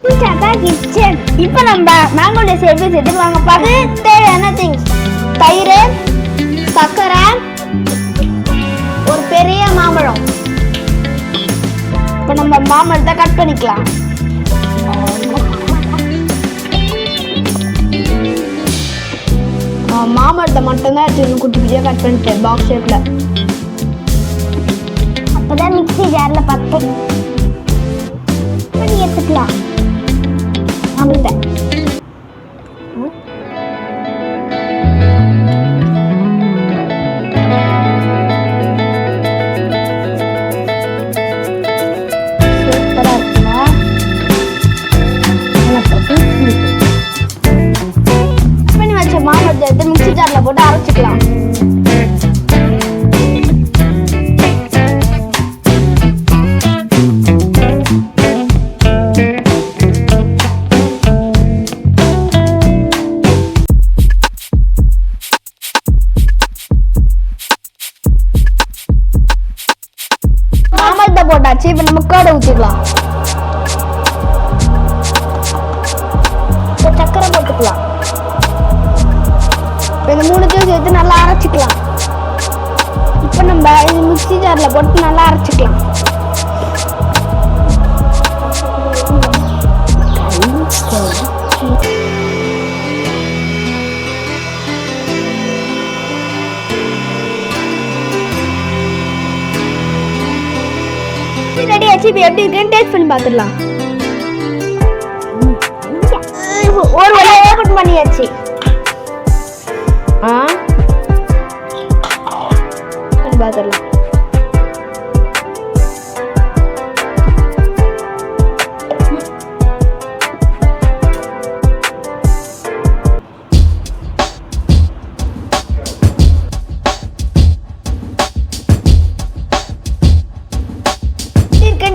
Kitchen. இப்போ நம்ம mango days எப்படி செஞ்சுருவாங்க பாரு. தேவையான திங்ஸ்: தயிர், சர்க்கரை, ஒரு பெரிய மாம்பழம். இப்போ நம்ம மாம்பழத்தை கட் பண்ணிக்கலாம். மாம்பழத்தை மட்டும்தான் எடுத்து குட்டி குட்டியாக கட் பண்ணிட்டேன் பாக்ஸ் ஷேப்ல. அப்போதான் மிக்ஸி ஜாரில் பத்து பண்ணி எடுத்துக்கலாம். மாம்பழத்தை மாம்பழத்தை எடுத்து மிக்ஸி ஜார்ல போட்டு அரைச்சிக்கலாம். மாம்பழத்தை போட்டாச்சு. இப்ப நம்ம கேர்டை ஊற்றிக்கலாம். சக்கரை போட்டுக்கலாம். இந்த மூணுத்தையும் சேர்த்து நல்லா அரைச்சிக்கலாம். இப்போ நம்ம இது மிக்ஸி ஜாரில் போட்டு நல்லா அரைச்சிக்கலாம். ரெடி ஆச்சு. இப்போ எப்படி இருக்குன்னு டேஸ்ட் பண்ணி பார்த்துடலாம். ஒரு வழியாக ஓபன் பண்ணியாச்சு. பார்த்துடலாம்.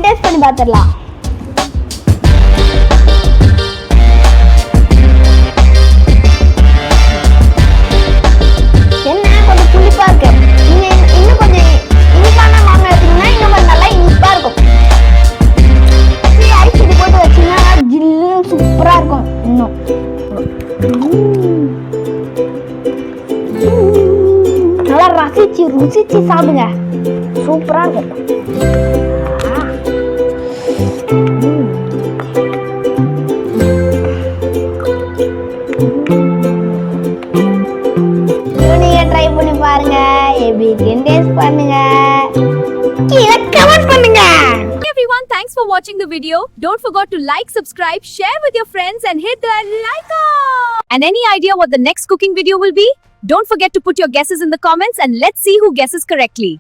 டேஸ்ட் பண்ணி பார்த்துடலாம். நல்லா ருசிச்சு சாப்பிடுங்க. சூப்பரா இருக்கும். நீங்க ட்ரை பண்ணி பாருங்க. எப்படி இருக்குன்னு டேஸ்ட் பண்ணுங்க. கீழே கமெண்ட் பண்ணுங்க. Everyone, thanks for watching the video. Don't forget to like, subscribe, share with your friends and hit the like on. And any idea what the next cooking video will be? Don't forget to put your guesses in the comments and let's see who guesses correctly.